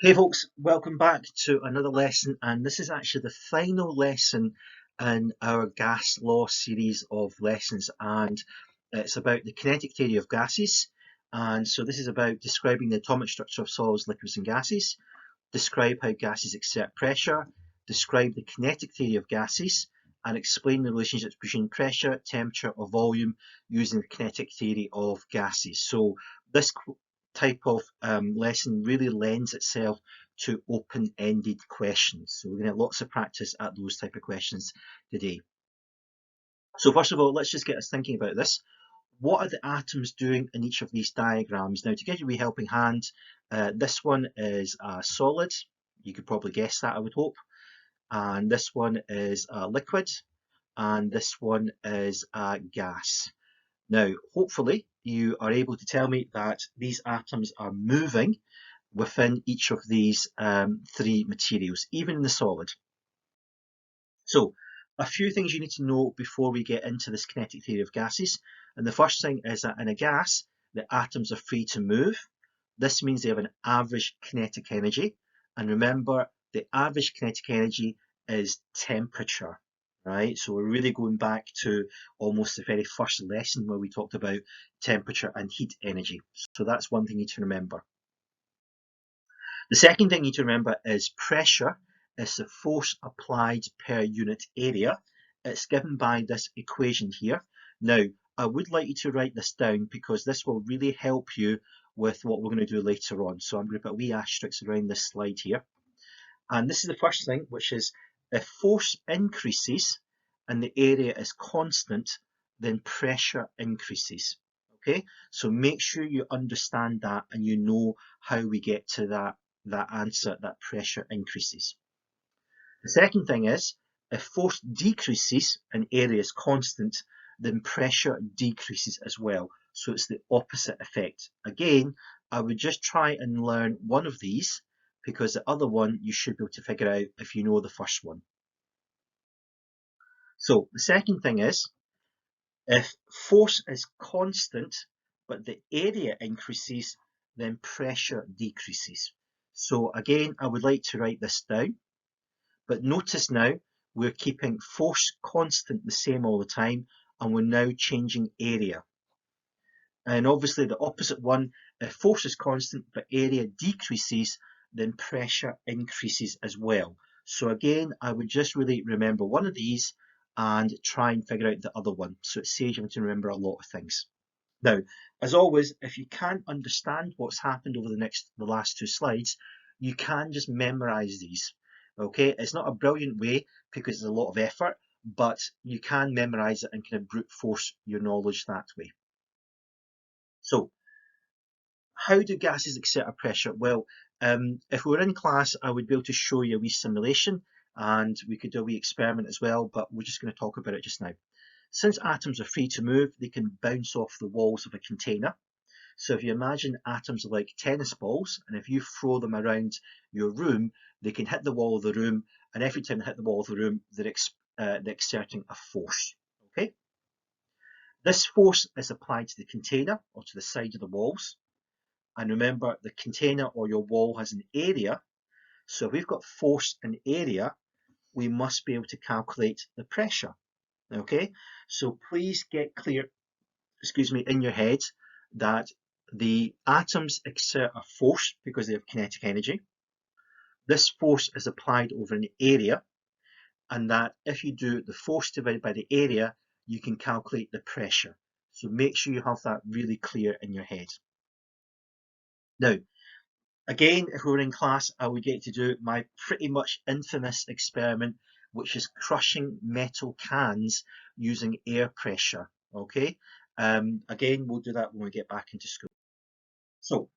Hey folks, welcome back to another lesson, and this is actually the final lesson in our gas law series of lessons, and it's about the kinetic theory of gases. And so this is about describing the atomic structure of solids, liquids, and gases, describe how gases exert pressure, describe the kinetic theory of gases, and explain the relationships between pressure, temperature, or volume using the kinetic theory of gases. So this type of lesson really lends itself to open-ended questions. So we're going to have lots of practice at those type of questions today. So first of all, let's just get us thinking about this. What are the atoms doing in each of these diagrams? Now, to give you a wee helping hand, this one is a solid. You could probably guess that, I would hope. And this one is a liquid. And this one is a gas. Now, hopefully, you are able to tell me that these atoms are moving within each of these three materials, even in the solid. So, a few things you need to know before we get into this kinetic theory of gases. And the first thing is that in a gas, the atoms are free to move. This means they have an average kinetic energy. And remember, the average kinetic energy is temperature, right? So we're really going back to almost the very first lesson where we talked about temperature and heat energy. So that's one thing you need to remember. The second thing you need to remember is pressure is the force applied per unit area. It's given by this equation here. Now, I would like you to write this down because this will really help you with what we're going to do later on. So I'm going to put a wee asterisk around this slide here. And this is the first thing, which is if force increases and the area is constant, then pressure increases. Okay, so make sure you understand that and you know how we get to that answer, that pressure increases. The second thing is, if force decreases and area is constant, then pressure decreases as well. So it's the opposite effect. Again, I would just try and learn one of these because the other one you should be able to figure out if you know the first one. So the second thing is, if force is constant but the area increases, then pressure decreases. So again, I would like to write this down. But notice now we're keeping force constant the same all the time, and we're now changing area. And obviously the opposite one, if force is constant but area decreases, then pressure increases as well. So again, I would just really remember one of these and try and figure out the other one. So it saves you having to remember a lot of things. Now, as always, if you can't understand what's happened over the last two slides, you can just memorize these. Okay, it's not a brilliant way because it's a lot of effort, but you can memorize it and kind of brute force your knowledge that way. So, how do gases exert a pressure? Well, if we were in class, I would be able to show you a wee simulation and we could do a wee experiment as well, but we're just going to talk about it just now. Since atoms are free to move, they can bounce off the walls of a container. So if you imagine atoms are like tennis balls, and if you throw them around your room, they can hit the wall of the room, and every time they hit the wall of the room, they're exerting a force. Okay? This force is applied to the container or to the side of the walls. And remember, the container or your wall has an area. So if we've got force and area, we must be able to calculate the pressure. Okay? So please get clear, in your head that the atoms exert a force because they have kinetic energy. This force is applied over an area, and that if you do the force divided by the area, you can calculate the pressure. So make sure you have that really clear in your head. Now, again, if we were in class, I would get to do my pretty much infamous experiment, which is crushing metal cans using air pressure. Okay. Again, we'll do that when we get back into school. So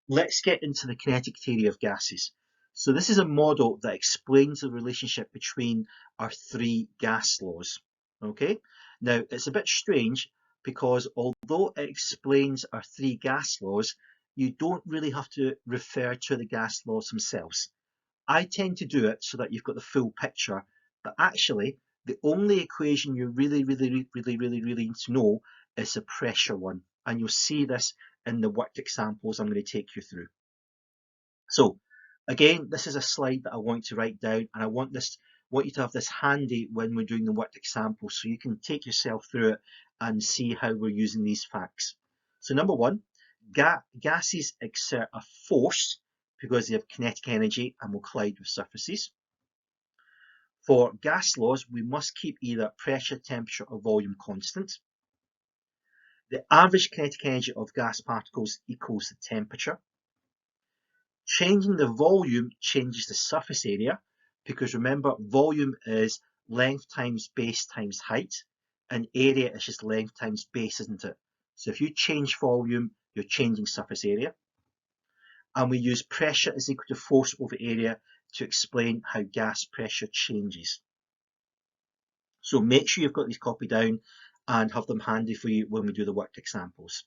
let's get into the kinetic theory of gases. So this is a model that explains the relationship between our three gas laws. Okay, now it's a bit strange because although it explains our three gas laws, you don't really have to refer to the gas laws themselves. I tend to do it so that you've got the full picture, but actually the only equation you really need to know is the pressure one, and you'll see this in the worked examples I'm going to take you through. So Again, this is a slide that I want to write down, and I want you to have this handy when we're doing the worked example, so you can take yourself through it and see how we're using these facts. So number one, gases exert a force because they have kinetic energy and will collide with surfaces. For gas laws, we must keep either pressure, temperature, or volume constant. The average kinetic energy of gas particles equals the temperature. Changing the volume changes the surface area, because remember, volume is length times base times height, and area is just length times base, isn't it? So if you change volume, you're changing surface area. And we use pressure is equal to force over area to explain how gas pressure changes. So make sure you've got these copied down and have them handy for you when we do the worked examples.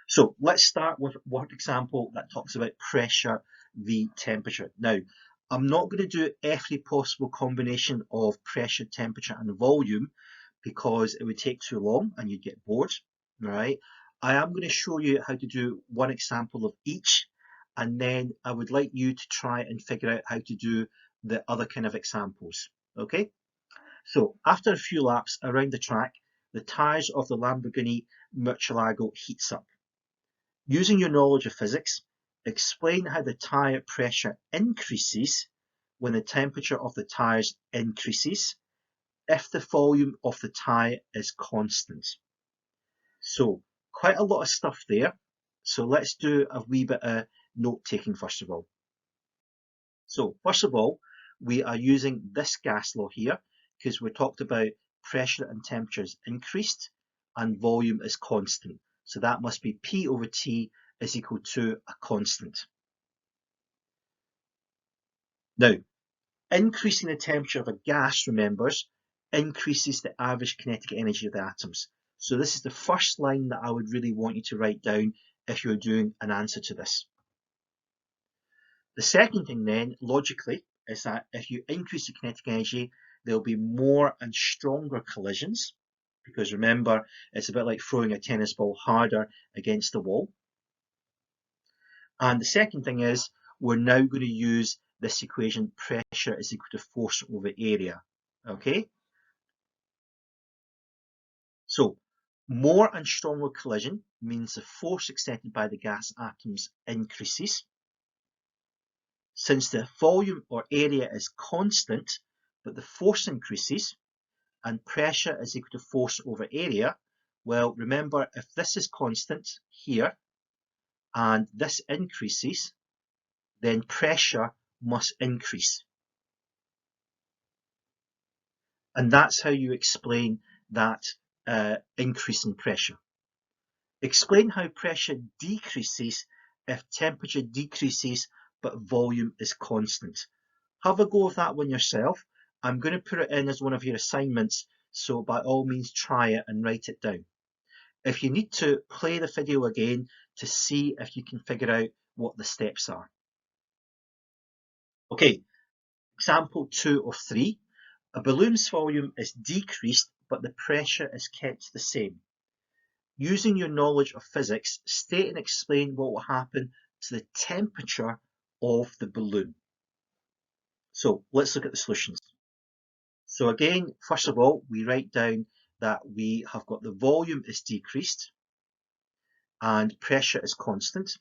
So let's start with a worked example that talks about pressure v temperature. Now, I'm not going to do every possible combination of pressure, temperature and volume because it would take too long and you'd get bored, right? I am going to show you how to do one example of each, and then I would like you to try and figure out how to do the other kind of examples, okay? So after a few laps around the track, the tyres of the Lamborghini Murcielago heats up. Using your knowledge of physics, explain how the tyre pressure increases when the temperature of the tyres increases if the volume of the tyre is constant. So quite a lot of stuff there. So let's do a wee bit of note taking first of all. So first of all, we are using this gas law here because we talked about pressure and temperature is increased and volume is constant. So that must be P over T is equal to a constant. Now, increasing the temperature of a gas, remembers, increases the average kinetic energy of the atoms. So this is the first line that I would really want you to write down if you're doing an answer to this. The second thing then, logically, is that if you increase the kinetic energy, there'll be more and stronger collisions, because remember, it's a bit like throwing a tennis ball harder against the wall. And the second thing is, we're now going to use this equation, pressure is equal to force over area, okay? So, more and stronger collision means the force exerted by the gas atoms increases. Since the volume or area is constant, but the force increases, and pressure is equal to force over area, well, remember, if this is constant here, and this increases, then pressure must increase. And that's how you explain that increase in pressure. Explain how pressure decreases if temperature decreases but volume is constant. Have a go of that one yourself. I'm going to put it in as one of your assignments, so by all means try it and write it down. If you need to, play the video again to see if you can figure out what the steps are. Okay, example 2 of 3. A balloon's volume is decreased but the pressure is kept the same. Using your knowledge of physics, state and explain what will happen to the temperature of the balloon. So let's look at the solutions. So again, first of all, we write down that we have got the volume is decreased and pressure is constant.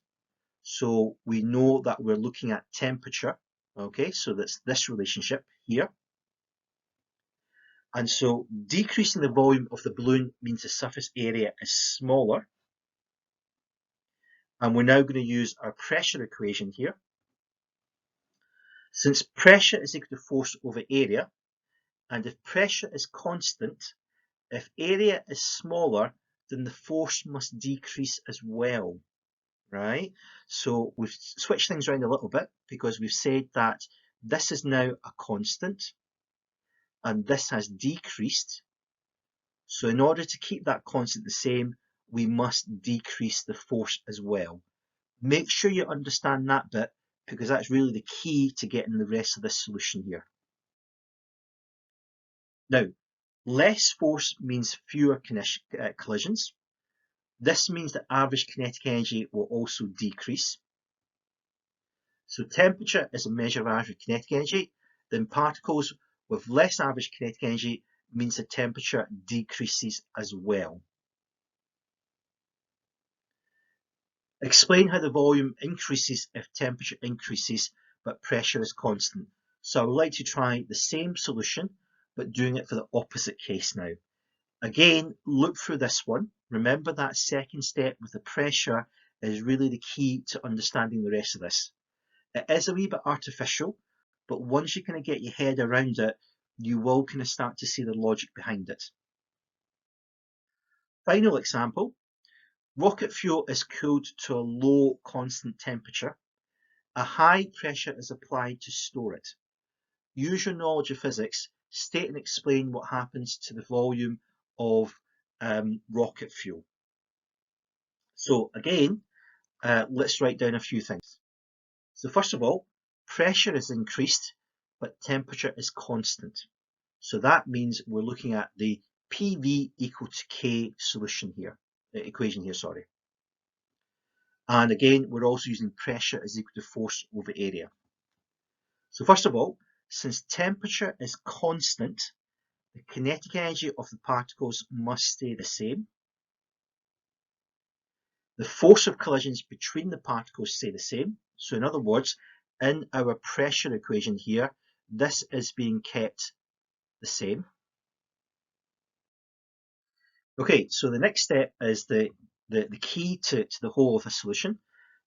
So we know that we're looking at temperature. Okay, so that's this relationship here. And so decreasing the volume of the balloon means the surface area is smaller. And we're now going to use our pressure equation here. Since pressure is equal to force over area, and if pressure is constant, if area is smaller, then the force must decrease as well, right? So we've switched things around a little bit because we've said that this is now a constant and this has decreased. So in order to keep that constant the same, we must decrease the force as well. Make sure you understand that bit because that's really the key to getting the rest of this solution here. Now, less force means fewer collisions. This means that average kinetic energy will also decrease. So temperature is a measure of average kinetic energy. Then particles with less average kinetic energy means the temperature decreases as well. Explain how the volume increases if temperature increases but pressure is constant. So I would like to try the same solution but doing it for the opposite case now. Again, look through this one. Remember that second step with the pressure is really the key to understanding the rest of this. It is a wee bit artificial, but once you kind of get your head around it, you will kind of start to see the logic behind it. Final example. Rocket fuel is cooled to a low constant temperature. A high pressure is applied to store it. Use your knowledge of physics, state and explain what happens to the volume of rocket fuel. So again, let's write down a few things. So first of all, pressure is increased, but temperature is constant. So that means we're looking at the PV equal to K solution here, equation here, sorry. And again, we're also using pressure is equal to force over area. So first of all, since temperature is constant, the kinetic energy of the particles must stay the same. The force of collisions between the particles stay the same. So in other words, in our pressure equation here, this is being kept the same. Okay, so the next step is the key to the whole of the solution.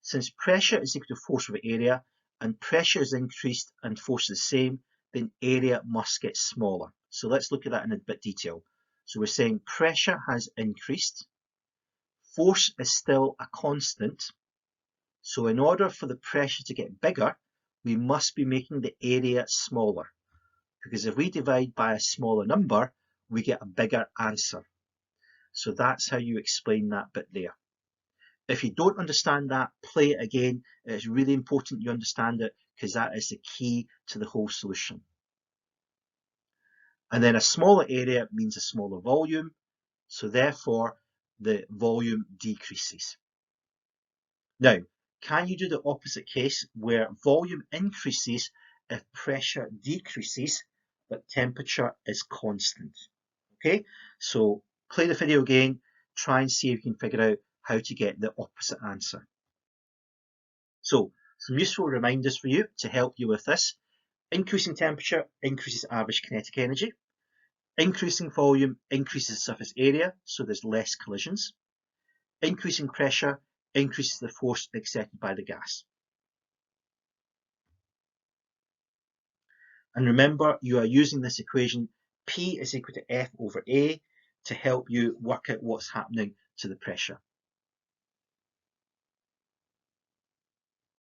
Since pressure is equal to force over area, and pressure is increased and force is the same, then area must get smaller. So let's look at that in a bit detail. So we're saying pressure has increased, force is still a constant. So in order for the pressure to get bigger, we must be making the area smaller. Because if we divide by a smaller number, we get a bigger answer. So that's how you explain that bit there. If you don't understand that, play it again. It's really important you understand it because that is the key to the whole solution. And then a smaller area means a smaller volume. So therefore, the volume decreases. Now, can you do the opposite case where volume increases if pressure decreases, but temperature is constant? Okay, so play the video again, try and see if you can figure out how to get the opposite answer. So, some useful reminders for you to help you with this. Increasing temperature increases average kinetic energy. Increasing volume increases surface area, so there's less collisions. Increasing pressure increases the force exerted by the gas. And remember, you are using this equation P is equal to F over A to help you work out what's happening to the pressure.